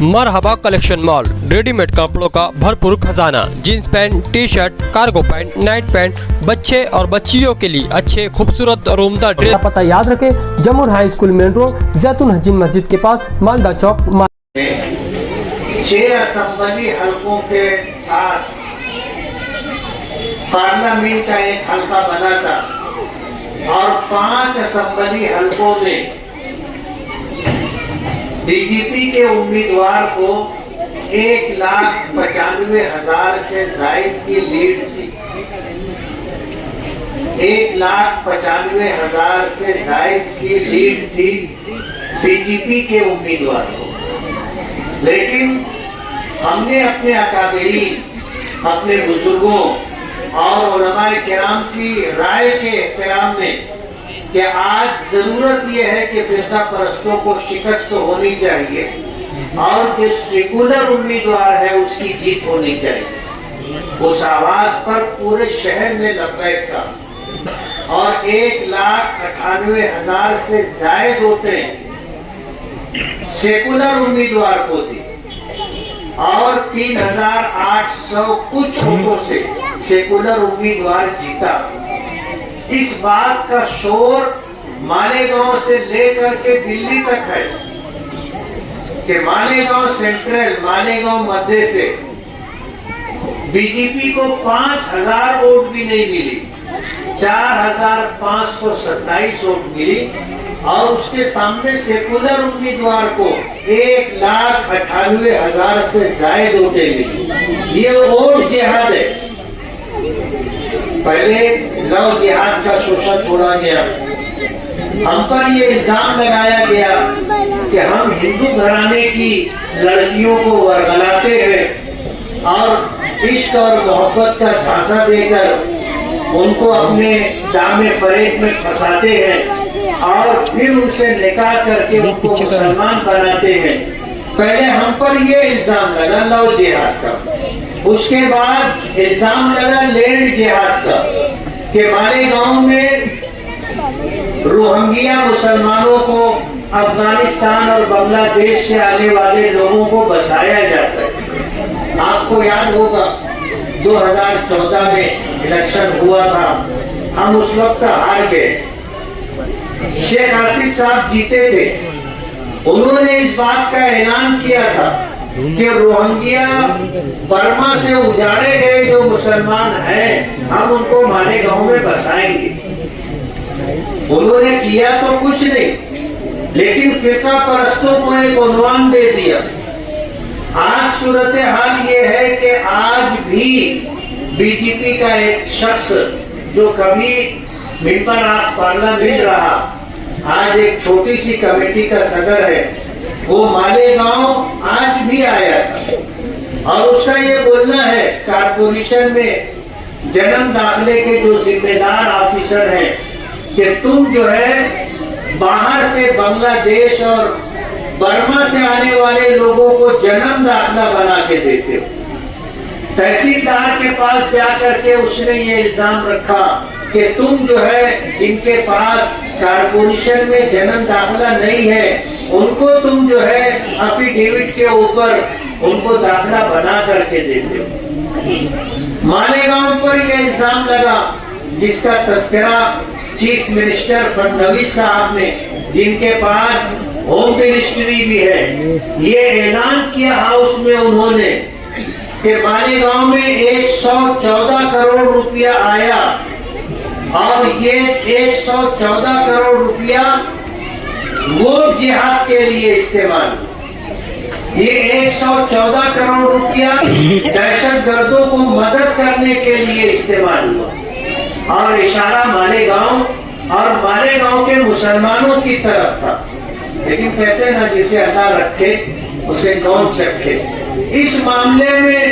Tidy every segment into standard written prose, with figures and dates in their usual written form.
मरहबा collection mall, readymade कपड़ों का भरपूर खजाना, jeans pant, T shirt, cargo pant, night pant, बच्चे और बच्चियों के लिए अच्छे खूबसूरत और उम्दा ड्रेस। पता याद रखे, जमुर हाई स्कूल मेन रोड, जैतून हजीन मस्जिद के पास, मालदा चौक। 6 असेंबली हलकों के साथ पार्लियामेंट का एक हलका बना था और 5 असेंबली हलकों में बीजेपी के उम्मीदवार को 1,95,000 से जायद की लीड थी। 1,95,000 से जायद की लीड थी बीजेपी के उम्मीदवार को। लेकिन हमने अपने अकाबिरीन, अपने बुजुर्गों और उलमाए किराम की राय के एहतराम में कि आज जरूरत यह है कि फिरका परस्तों को शिकस्त होनी चाहिए और जो सेकुलर उम्मीदवार है उसकी जीत होनी चाहिए। उस आवाज पर पूरे शहर में लब्बैक था और 1,98,000 से जायद वोटें सेकुलर उम्मीदवार को दी और 3,800 कुछ वोटों से सेकुलर उम्मीदवार जीता। इस बात का शोर मालेगांव से लेकर के दिल्ली तक है कि मालेगांव सेंट्रल, मालेगांव मध्य से बीजेपी को 5,000 वोट भी नहीं मिली, 4,527 वोट मिली और उसके सामने सेकुलर उम्मीदवार को 1,98,000 से जायद वोटें मिली। ये वोट जिहाद है। पहले लव जिहाद का शोषण छोड़ा गया, हम पर ये इल्जाम लगाया गया कि हम हिंदू घराने की लड़कियों को वरगलाते हैं और इश्क और मोहब्बत का झांसा देकर उनको अपने दामे फरेब में फंसाते हैं और फिर उनसे निकाह करके उनको मुसलमान बनाते हैं। पहले हम पर ये इल्जाम लगा लव जिहाद का, उसके बाद इल्जाम लगा लैंड जिहाद का कि मालेगांव में रोहिंग्या मुसलमानों को अफगानिस्तान और बांग्लादेश से आने वाले लोगों को बसाया जाता है। आपको याद होगा 2014 में इलेक्शन हुआ था, हम उस वक्त हार गए। शेख आसिफ साहब जीते थे, उन्होंने इस बात का ऐलान किया था कि रोहिंग्या बर्मा से उजाड़े गए जो मुसलमान हैं हम उनको मालेगांव में बसाएंगे। उन्होंने किया तो कुछ नहीं, लेकिन फिरका परस्तों को एक उन्वान दे दिया। आज सूरत हाल ये है कि आज भी बीजेपी का एक शख्स जो कभी मिंबर आप पार्लियामेंट रहा, आज एक छोटी सी कमेटी का सदर है, वो मालेगांव आज भी आया था और उसका ये बोलना है कारपोरेशन में जन्म दाखिले के जो जिम्मेदार ऑफिसर हैं कि तुम जो है बाहर से बांग्लादेश और बर्मा से आने वाले लोगों को जन्म दाखिला बना के देते हो। तहसीलदार के पास जाकर के उसने ये इल्जाम रखा कि तुम जो है जिनके पास कारपोरेशन में जन्म दाखिला नहीं है उनको तुम जो है एफिडेविट के ऊपर उनको दाखिला बना करके देते हो। मालेगांव पर यह इल्जाम लगा जिसका तस्करा चीफ मिनिस्टर फडणवीस साहब ने, जिनके पास होम मिनिस्ट्री भी है, ये ऐलान किया हाउस में उन्होंने कि मालेगांव में 114 करोड़ रुपया आया और ये 114 करोड़ रुपया वोट जिहाद के लिए इस्तेमाल। ये 114 करोड़ रुपया दहशत गर्दों को मदद करने के लिए इस्तेमाल हुआ और इशारा मालेगांव और मालेगांव के मुसलमानों की तरफ था। लेकिन कहते हैं ना, जिसे अल्लाह रखे उसे कौन चखे। इस मामले में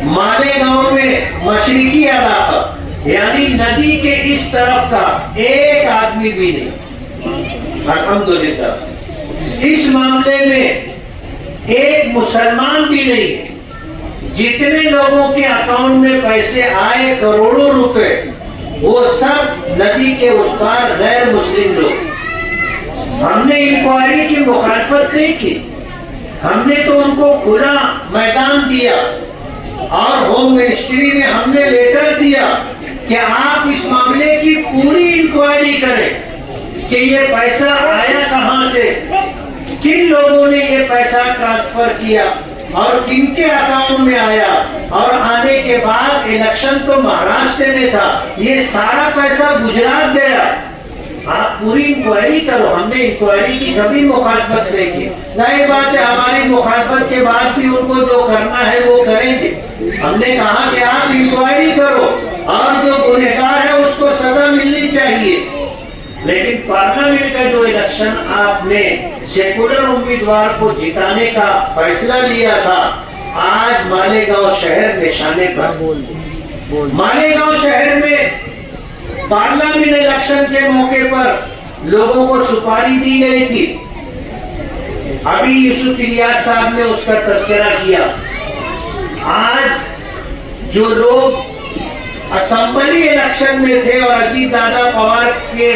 मालेगांव में मशरिकी इलाका यानी नदी के इस तरफ का एक आदमी भी नहीं। अल्हम्दुलिल्लाह इस मामले में एक मुसलमान भी नहीं है। जितने लोगों के अकाउंट में पैसे आए करोड़ों रुपए, वो सब नदी के उस पार गैर मुस्लिम लोग। हमने इंक्वायरी की मुखालफत नहीं की, हमने तो उनको खुला मैदान दिया और होम मिनिस्ट्री में हमने लेटर दिया कि आप इस मामले की पूरी इंक्वायरी करें कि ये पैसा आया कहां से, किन लोगों ने ये पैसा ट्रांसफर किया और किनके अकाउंट में आया, और आने के बाद इलेक्शन तो महाराष्ट्र में था, ये सारा पैसा गुजरात गया। आप पूरी इंक्वायरी करो। हमने इंक्वायरी की कभी मुखालफत नहीं की। जाहिर बात है हमारी मुखालफत के बाद भी उनको जो करना है वो करेंगे। हमने कहा कि आप इंक्वायरी करो और जो गुनहगार है उसको सजा मिलनी चाहिए। लेकिन पार्लियामेंट का जो इलेक्शन आपने सेकुलर उम्मीदवार को जिताने का फैसला लिया था, आज मालेगांव शहर निशाने पर। मालेगांव शहर में पार्लियामेंट इलेक्शन के मौके पर लोगों को सुपारी दी गई थी। अभी यूसुफ इलियास साहब ने उसका तस्करा किया। आज जो लोग असेंबली इलेक्शन में थे और अजीत दादा पवार के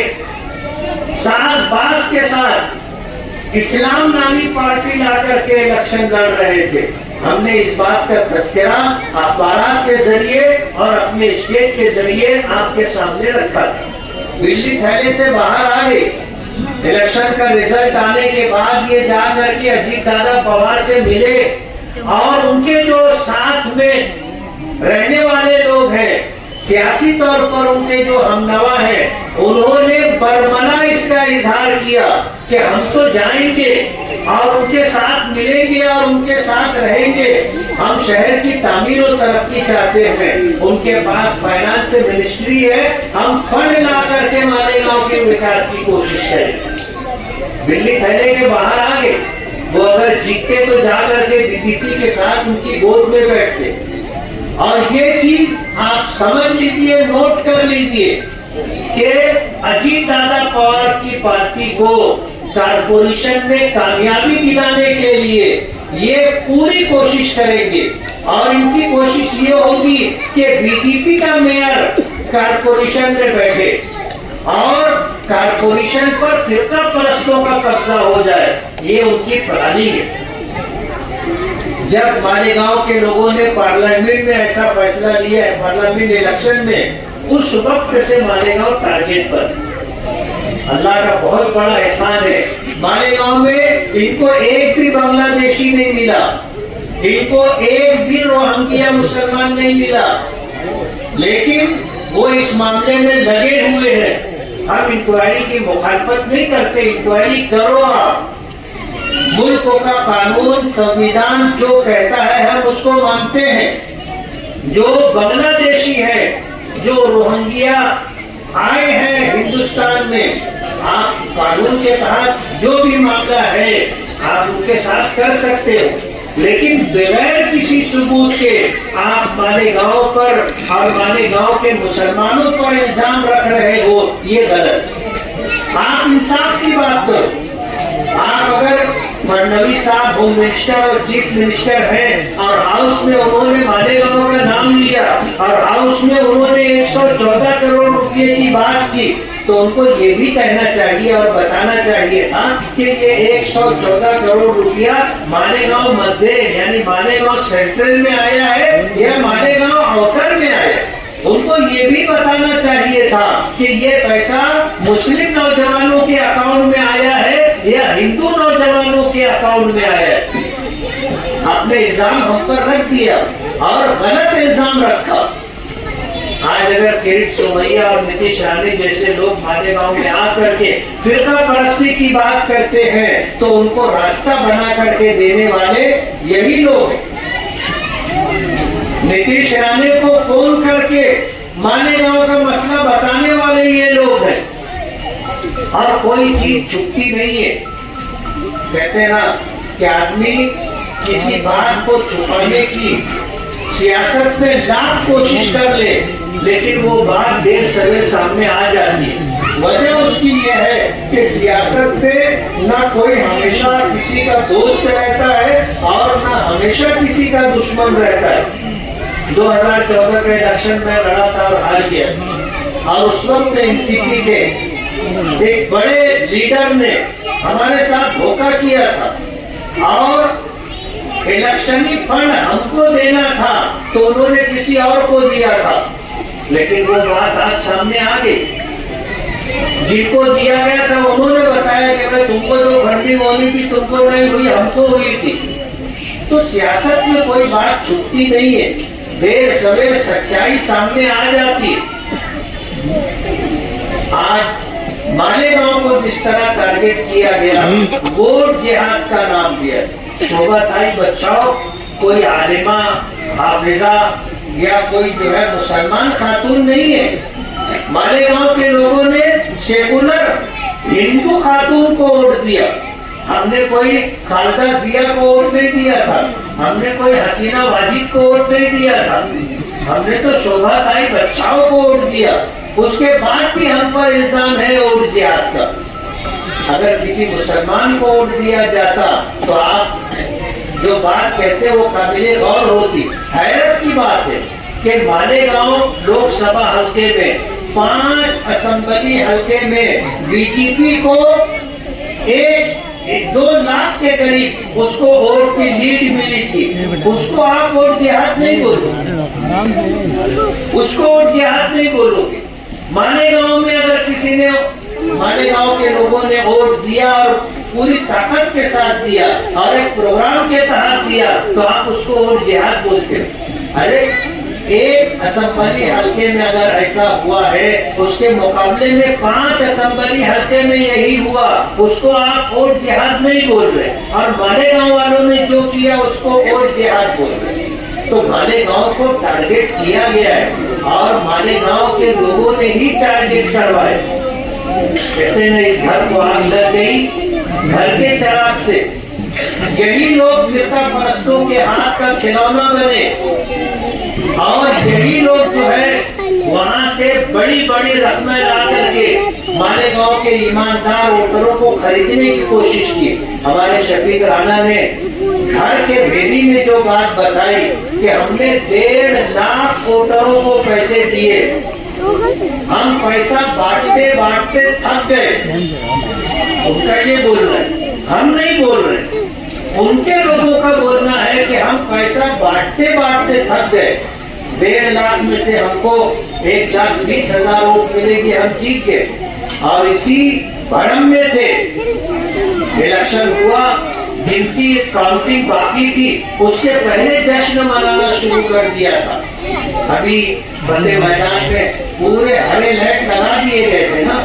साथ बास के साथ इस्लाम नामी पार्टी लाकर के इलेक्शन लड़ रहे थे, हमने इस बात का तस्करा अखबार के जरिए और अपने स्टेट के जरिए आपके सामने रखा। दिल्ली थैले से बाहर आ गए। इलेक्शन का रिजल्ट आने के बाद ये जा करके अजीत दादा पवार से मिले और उनके जो साथ में रहने वाले लोग हैं, सियासी तौर पर उनके जो हमनवा हैं, उन्होंने बरमना इसका इजहार किया कि हम तो जाएंगे और उनके साथ मिलेंगे और उनके साथ रहेंगे। हम शहर की तामीर और तरक्की चाहते हैं। उनके पास फाइनेंस मिनिस्ट्री है, हम फंड ला करके मालेगांव के विकास की कोशिश करें। दिल्ली थैले के बाहर आ गए। वो अगर जीतते तो जा करके बीजेपी के साथ उनकी गोद में बैठते। और ये चीज आप समझ लीजिए, नोट कर लीजिए कि अजीत दादा पवार की पार्टी को कारपोरेशन में कामयाबी दिलाने के लिए ये पूरी कोशिश करेंगे। और इनकी कोशिश ये होगी कि बीजेपी का मेयर कारपोरेशन में बैठे और कारपोरेशन पर फिरका परस्तों का कब्जा हो जाए। ये उनकी प्लानिंग है। जब मालेगांव के लोगों ने पार्लियामेंट में ऐसा फैसला लिया है, पार्लियामेंट इलेक्शन में, उस वक्त से मालेगांव टारगेट पर। अल्लाह का बहुत बड़ा एहसान है। मालेगांव में इनको एक भी बांग्लादेशी नहीं मिला, इनको एक भी रोहिंग्या मुसलमान नहीं मिला, लेकिन वो इस मामले में लगे हुए हैं। हम इंक्वायरी की मुखालफत नहीं करते, इंक्वायरी करो आप। मुल्क का कानून संविधान जो कहता है हम उसको मानते हैं। जो बांग्लादेशी है, जो रोहिंग्या आए हैं हिंदुस्तान में, आप कानून के तहत जो भी मामला है आप उनके साथ कर सकते हो, लेकिन बगैर किसी सबूत के आप मालेगांव पर और मालेगांव के मुसलमानों पर इल्जाम रख रहे हो, ये गलत। आप इंसाफ की बात करो। आप अगर फडणवीस साहब होम मिनिस्टर और चीफ मिनिस्टर हैं और हाउस में उन्होंने मालेगांव का नाम लिया और हाउस में उन्होंने 114 करोड़ रुपए की बात की, तो उनको ये भी कहना चाहिए और बताना चाहिए था कि ये 114 करोड़ रुपया मालेगांव मध्य यानी मालेगांव सेंट्रल में आया है या मालेगांव आउटर में आया है। उनको ये भी बताना चाहिए था कि ये पैसा मुस्लिम नौजवानों के अकाउंट में आया है या हिंदू नौजवानों के अकाउंट में आया है। आपने इल्जाम हम पर रख दिया और गलत इल्जाम रखा। आज अगर किरीट सोमैया और नीतीश राणे जैसे लोग मालेगांव में आकर के फिरका परस्ती की बात करते हैं, तो उनको रास्ता बना करके देने वाले यही लोग हैं। नीतीश राणे को फोन करके मालेगांव का मसला बताने वाले ये लोग हैं। और कोई चीज छुपती नहीं है। कहते हैं ना कि आदमी किसी बात को छुपाने की सियासत में लाख कोशिश कर ले, लेकिन वो बात देर सवेर सामने आ जाती है। वजह उसकी ये है कि सियासत में ना कोई हमेशा किसी का दोस्त रहता है और ना हमेशा किसी का दुश्मन रहता है। 2014 के इलेक्शन में लड़ा था और हार गया, और उस वक्त एनसीपी के एक बड़े लीडर ने हमारे साथ धोखा किया था और इलेक्शनी फंड हमको देना था तो उन्होंने किसी और को दिया था, लेकिन वो बात आज सामने आ गई। जिनको दिया गया था उन्होंने बताया कि भाई तुमको जो फंडिंग होनी थी तुमको नहीं हुई, हमको हुई थी। तो सियासत में कोई बात छुपती नहीं है, देर सवेर सच्चाई सामने आ जाती है। आज मालेगांव को जिस तरह टारगेट किया गया, वोट जिहाद का नाम दिया, शोभाताई बचाओ, कोई आलिमा हाफिजा या कोई जो है मुसलमान खातून नहीं है। मालेगांव के लोगों ने सेकुलर हिंदू खातून को वोट दिया। हमने कोई खालदा जिया को वोट नहीं दिया था, हमने कोई हसीना वाजिद को वोट नहीं दिया था, हमने तो शोभाताई बचाओ को वोट दिया। उसके बाद भी हम पर इल्जाम है वोट जिहाद का। अगर किसी मुसलमान को वोट दिया जाता तो आप जो बात कहते वो काबिले गौर होती। हैरत की बात है कि मालेगांव लोकसभा हल्के में 5 असेंबली हल्के में बीजेपी को 1-2 लाख के करीब उसको वोट की लीड मिली थी। उसको आप वोट जिहाद नहीं बोलोगे, उसको वोट जिहाद नहीं बोलोगे। मालेगांव में अगर किसी ने, मालेगांव के लोगों ने वोट दिया और पूरी ताकत के साथ दिया और एक प्रोग्राम के तहत दिया तो आप उसको वोट जिहाद बोलते हो। अरे एक असेंबली हल्के में अगर ऐसा हुआ है, उसके मुकाबले में 5 असेंबली हल्के में यही हुआ, उसको आप वोट जिहाद नहीं बोल रहे। और मालेगांव वालों ने जो किया उसको वोट जिहाद बोल रहे। तो मालेगांव को टारगेट किया गया है और मालेगांव के लोगों ने ही टारगेट करवाए। कहते हैं इस घर को आग लग गई घर के चिराग से। यही लोग फिरका परस्तों के हाथ का खिलौना बने और यही लोग जो है वहां से बड़ी बड़ी रकमें ला करके मालेगांव के ईमानदार वोटरों को खरीदने की कोशिश की। हमारे शफीक राणा ने घर के भेदी में जो बात बताई कि हमने 1.5 लाख वोटरों को पैसे दिए, हम पैसा बांटते बांटते थक गए। उनका ये बोलना है, हम नहीं बोल रहे। उनके लोगों का बोलना है कि हम पैसा बांटते बांटते थक गए। 1.5 लाख में से हमको 1,20,000 वोट मिलेगी, हम जीत गए। और इसी भरम में थे, इलेक्शन हुआ, गिनती काउंटिंग बाकी थी, उससे पहले जश्न मनाना शुरू कर दिया था। अभी बंदे मैदान में पूरे हरे लाइट लगा दिए गए थे ना,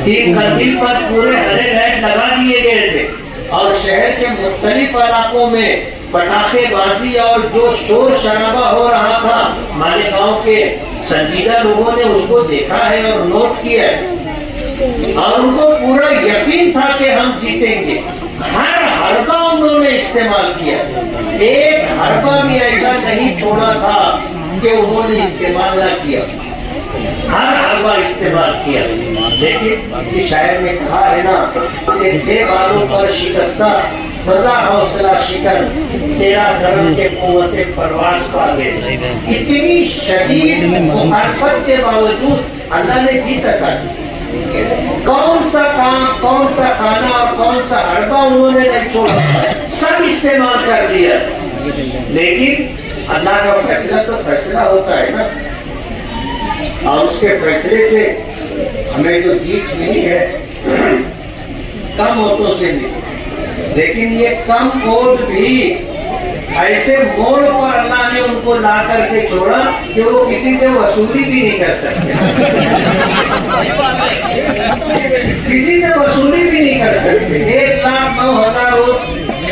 3 कंदील पर पूरे हरे लाइट लगा दिए गए थे और शहर के मुख्तलिफ इलाकों में पटाखेबाजी और जो शोर शराबा हो रहा था, मालेगांव के संजीदा लोगों ने उसको देखा है और नोट किया है और उनको पूरा यकीन था कि हम जीतेंगे। हर हरबा उन्होंने इस्तेमाल किया, एक हरबा भी ऐसा नहीं छोड़ा था कि उन्होंने इस्तेमाल ना किया, हर हरबा इस्तेमाल किया। लेकिन किसी शायर ने कहा है ना कि दे बालों पर शिकस्ता सदा हौसला शिकन, तेरा धर्म के कुव्वते परवास पा गए। इतनी शदीद मुखालफत के बावजूद अल्लाह ने जीत अता की। कौन सा काम, कौन सा खाना और कौन सा हड़बा उन्होंने नहीं छोड़ा, सब इस्तेमाल कर दिया। लेकिन अल्लाह का फैसला तो फैसला होता है ना, और उसके फैसले से हमें जो जीत मिली है कम वोटों से मिली, लेकिन ये कम वोट भी ऐसे मोड़ पर अल्लाह ने उनको ला करके छोड़ा कि वो किसी से वसूली भी नहीं कर सकते, किसी से वसूली भी नहीं कर सकते। 1,09,000 वोट,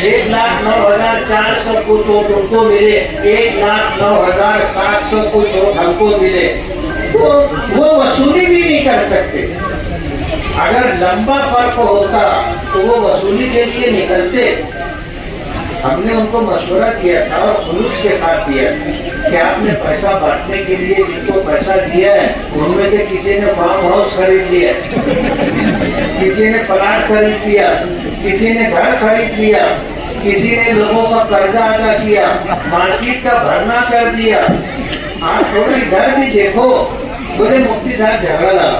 1,09,400 कुछ वोट उनको मिले, 1,09,700 कुछ वोट हमको मिले, तो वो वसूली भी नहीं कर सकते। अगर लंबा फर्क होता तो वो वसूली के लिए निकलते। हमने उनको मशवरा किया था और खुलूस के साथ दिया कि आपने पैसा बांटने के लिए जिनको पैसा दिया है उनमें से किसी ने फार्म हाउस खरीद लिया, किसी ने प्लाट खरीद लिया, किसी ने घर खरीद लिया, किसी ने लोगों का कर्जा अदा किया, मार्केट का भरना कर दिया। आप थोड़ा इधर भी देखो, बोले मुफ्ती साहब झगड़ा लगा,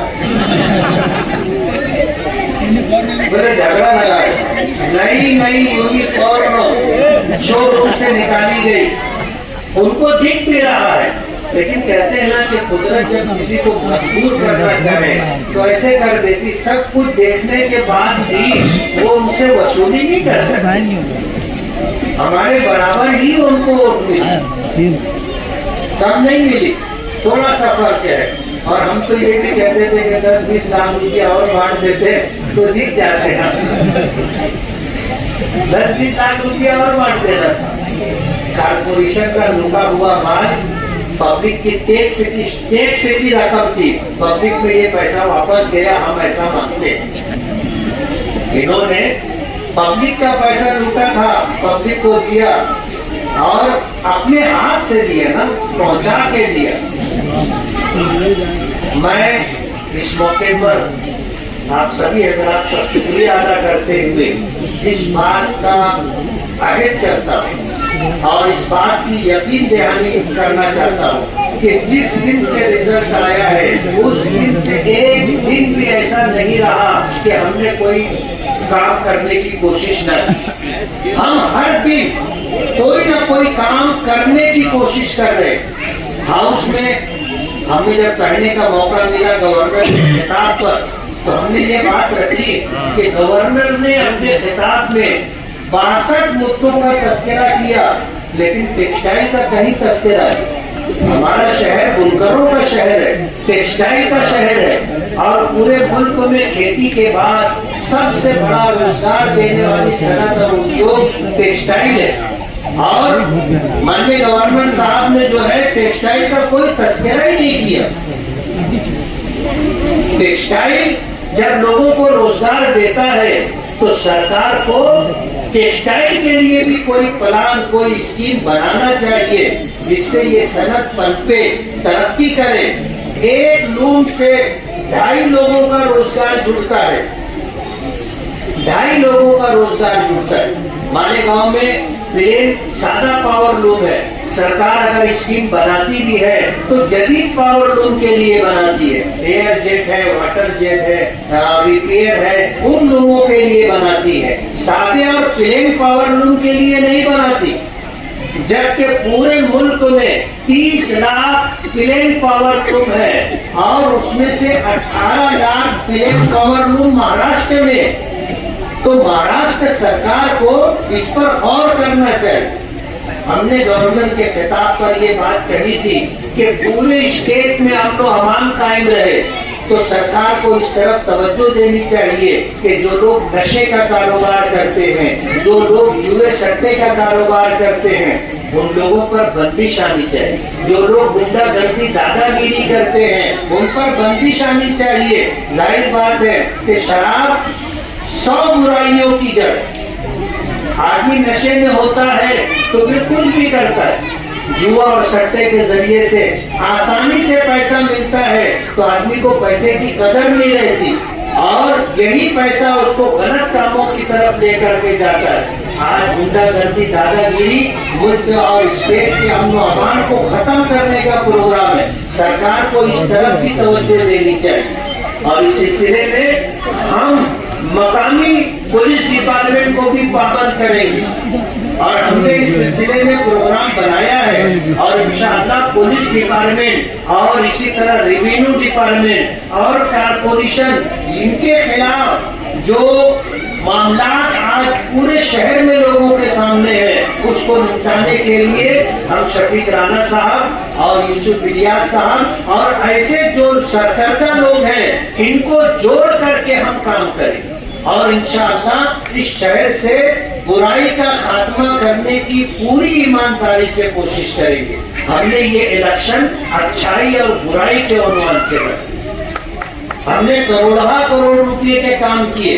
बोले झगड़ा लगा, नहीं यूनिफॉर्म शोरूम से निकाली गई, उनको दिख भी रहा है, लेकिन कहते हैं ना कि कुदरत जब किसी को मजबूर करना चाहे तो ऐसे कर देती। सब कुछ देखने के बाद भी वो उनसे वसूली नहीं कर सकती। हमारे बराबर ही उनको वोट मिली, कम नहीं मिली, थोड़ा सा फर्क है। और हम तो ये भी कहते थे कि 10-20 लाख रुपया और बांट देते तो जीत जाते हैं। 10-20 लाख रुपया और बांट देना था। कारपोरेशन का लुका हुआ माल पब्लिक की टैक्स की रकम थी, पब्लिक में ये पैसा वापस गया, हम ऐसा मानते हैं। इन्होंने पब्लिक का पैसा लूटा था, पब्लिक को दिया और अपने हाथ से दिया ना, पहुंचा के दिया। मैं इस मौके पर आप सभी हजरात का शुक्रिया अदा करते हुए इस बात का आहिद करता हूँ और इस बात की यकीन दहानी करना चाहता हूँ कि जिस दिन से रिजल्ट आया है उस दिन से एक दिन भी ऐसा नहीं रहा कि हमने कोई काम करने की कोशिश न की। हम हर दिन कोई ना कोई काम करने की कोशिश कर रहे। हाउस में हमें जब कहने का मौका मिला गवर्नर के खिताब पर, तो हमने ये बात रखी कि गवर्नर ने अपने खिताब में 62 मुद्दों का तस्करा किया, लेकिन टेक्सटाइल का कहीं तस्करा है। हमारा शहर बुनकरों का शहर है, टेक्सटाइल का शहर है और पूरे मुल्क में खेती के बाद सबसे बड़ा रोजगार देने वाली सनत और उद्योग टेक्सटाइल है। और माननीय गवर्नर साहब ने जो है टेक्सटाइल का कोई तस्करा ही नहीं किया। टेक्सटाइल जब लोगों को रोजगार देता है तो सरकार को टेक्सटाइल के लिए भी कोई प्लान, कोई स्कीम बनाना चाहिए जिससे ये सनत पनपे, तरक्की करे। एक लूम से 2.5 लोगों का रोजगार जुड़ता है, 2.5 लोगों का रोजगार जुड़ता है। मालेगांव में प्लेन सादा पावर लूम है, सरकार अगर स्कीम बनाती भी है तो जदीद पावर लूम के लिए बनाती है। एयर जेट है, वाटर जेट है, रिपेयर है, उन लोगों के लिए बनाती है, सादे और प्लेन पावर लूम के लिए नहीं बनाती। जबकि पूरे मुल्क में 30 लाख प्लेन पावर लूम है और उसमें से 18 lakh plain power loom Maharashtra में। तो महाराष्ट्र सरकार को इस पर गौर करना चाहिए। हमने गवर्नर के खिताब पर ये बात कही थी कि पूरे स्टेट में अमन व अमान कायम रहे, तो सरकार को इस तरफ तवज्जो देनी चाहिए कि जो लोग नशे का कारोबार करते हैं, जो लोग जुए सट्टे का कारोबार करते हैं, उन लोगों पर बंदिश आनी चाहिए। जो लोग गुंडागर्दी, दादागिरी करते हैं, उन पर बंदिश आनी चाहिए। जाहिर बात है कि शराब 100 बुराइयों की जड़। आदमी नशे में होता है तो फिर कुछ भी करता है। जुआ और सट्टे के जरिए से आसानी से पैसा मिलता है तो आदमी को पैसे की कदर नहीं रहती और यही पैसा उसको गलत कामों की तरफ लेकर के जाता है। आज गुंडागर्दी, दादागिरी मुल्क और स्टेट के अमन व अमान को खत्म करने का प्रोग्राम है। सरकार को इस तरफ भी तवज्जो देनी चाहिए और इस सिलसिले में हम मकामी पुलिस डिपार्टमेंट को भी पाबंद करेंगे और हमने इस सिलसिले में प्रोग्राम बनाया है और इंशाअल्लाह पुलिस डिपार्टमेंट और इसी तरह रेवेन्यू डिपार्टमेंट और कारपोरेशन, इनके खिलाफ जो मामला आज पूरे शहर में लोगों के सामने है, उसको निपटाने के लिए हम शफीक राणा साहब और यूसुफ इलियास साहब और ऐसे जो सरकर्ता लोग हैं, इनको जोड़ करके हम काम करें और इंशाअल्लाह इस शहर से बुराई का खात्मा करने की पूरी ईमानदारी से कोशिश करेंगे। हमने ये इलेक्शन अच्छाई और बुराई के उन्वान से किया। हमने करोड़ रुपए के काम किए,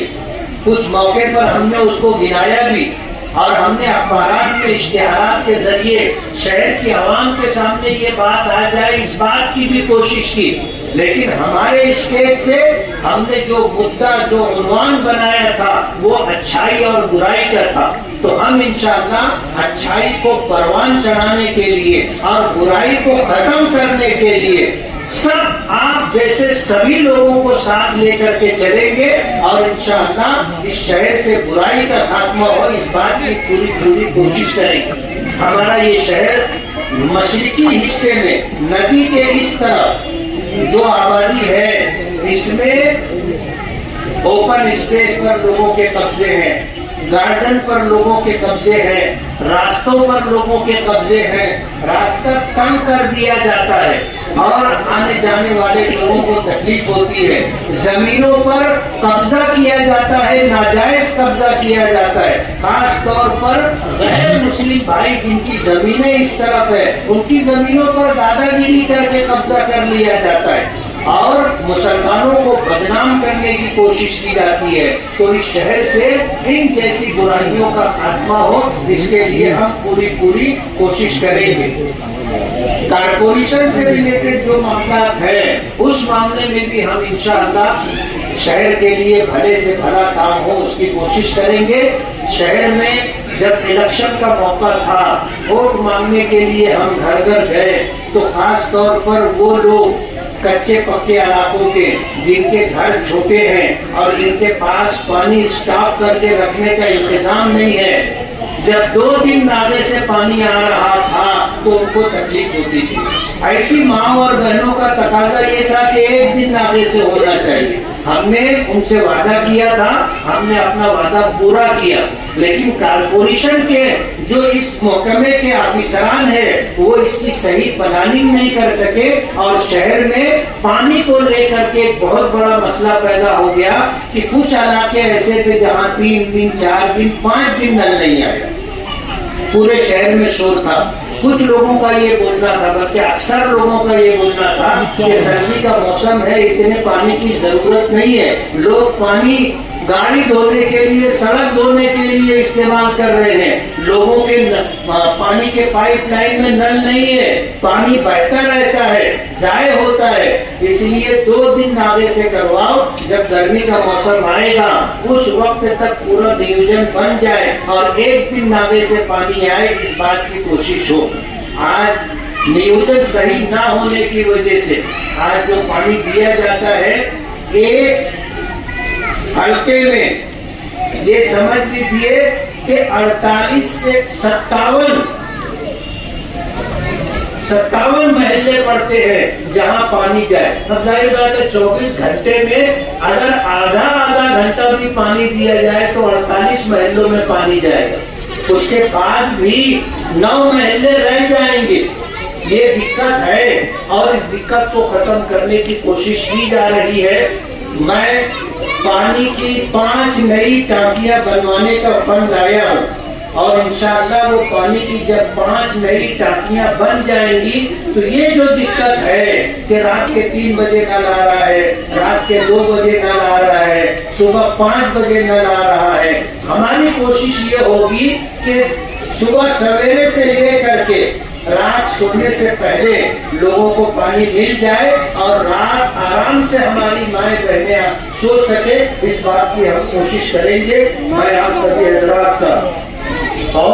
कुछ मौके पर हमने उसको गिनाया भी और हमने अखबारात में इश्तिहारात के जरिए शहर की आवाम के सामने ये बात आ जाए, इस बात की भी कोशिश की। लेकिन हमारे स्टेज से हमने जो मुद्दा, जो उन्वान बनाया था वो अच्छाई और बुराई का था। तो हम इंशाअल्लाह अच्छाई को परवान चढ़ाने के लिए और बुराई को खत्म करने के लिए सब आप जैसे सभी लोगों को साथ लेकर के चलेंगे और इंशाअल्लाह इस शहर से बुराई का खात्मा हो, इस बात की पूरी कोशिश करेंगे। हमारा ये शहर मशरिकी हिस्से में नदी के इस तरफ जो आबादी है, इसमें ओपन स्पेस पर लोगों के कब्जे हैं, गार्डन पर लोगों के कब्जे हैं, रास्तों पर लोगों के कब्जे हैं, रास्ता तंग कर दिया जाता है और आने जाने वाले लोगों को तकलीफ होती है। जमीनों पर कब्जा किया जाता है, नाजायज कब्जा किया जाता है। खास तौर पर गैर मुस्लिम भाई जिनकी जमीनें इस तरफ है, उनकी जमीनों पर दादागिरी करके कब्जा कर लिया जाता है और मुसलमानों को बदनाम करने की कोशिश की जाती है। तो इस शहर से इन जैसी बुराइयों का खात्मा हो, इसके लिए हम पूरी कोशिश करेंगे। कारपोरेशन से रिलेटेड जो मामला है, उस मामले में भी हम इंशाअल्लाह शहर के लिए भले से भला काम हो उसकी कोशिश करेंगे। शहर में जब इलेक्शन का मौका था, वोट मांगने के लिए हम घर घर गए, तो खास तौर पर वो लोग कच्चे पक्के इलाकों के जिनके घर छोटे हैं और जिनके पास पानी स्टॉक करके रखने का इंतजाम नहीं है, जब 2 दिन नाले से पानी आ रहा था तो उनको तकलीफ होती थी। ऐसी माँ और बहनों का तकाजा ये था कि 1 दिन नाले से होना चाहिए। हमने उनसे वादा किया था, हमने अपना वादा पूरा किया, लेकिन कारपोरेशन के जो इस महकमे के अफसरान है वो इसकी सही प्लानिंग नहीं कर सके और शहर में पानी को लेकर के एक बहुत बड़ा मसला पैदा हो गया कि कुछ इलाके ऐसे थे जहाँ 3 दिन 4 दिन 5 दिन नल नहीं आया। पूरे शहर में शोर था। कुछ लोगों का ये बोलना था, बल्कि अक्सर लोगों का ये बोलना था कि सर्दी का मौसम है, इतने पानी की जरूरत नहीं है। लोग पानी गाड़ी धोने के लिए, सड़क धोने के लिए इस्तेमाल कर रहे हैं। लोगों के पानी के पाइपलाइन में नल नहीं है, पानी बहता रहता है, जाए होता है। इसलिए 2 दिन नाले से करवाओ, जब गर्मी का मौसम आएगा उस वक्त तक पूरा नियोजन बन जाए और 1 दिन नाले से पानी आए, इस बात की कोशिश हो। आज नियोजन सही ना होने की वजह से आज जो पानी दिया जाता है, एक हल्के में ये समझ लीजिए कि 48 से 57 महल्ले पड़ते हैं जहां पानी जाए। अब जाहिर बात है 24 घंटे में अगर आधा घंटा भी पानी दिया जाए तो 48 महल्लों में पानी जाएगा। उसके बाद भी 9 महल्ले रह जाएंगे। ये दिक्कत है और इस दिक्कत को खत्म करने की कोशिश की जा रही है। मैं पानी की 5 नई टांकियां बनवाने का फंड लाया हूँ और इंशाअल्लाह वो पानी की जब 5 नई टांकियां बन जाएंगी तो ये जो दिक्कत है कि रात के 3 बजे नल आ रहा है, रात के 2 बजे नल आ रहा है, सुबह 5 बजे नल आ रहा है, हमारी कोशिश ये होगी कि सुबह सवेरे से लेकर के रात सोने से पहले लोगों को पानी मिल जाए और रात आराम से हमारी माएं बहनें सो सके, इस बात की हम कोशिश करेंगे। मैं आप सभी हजरात का और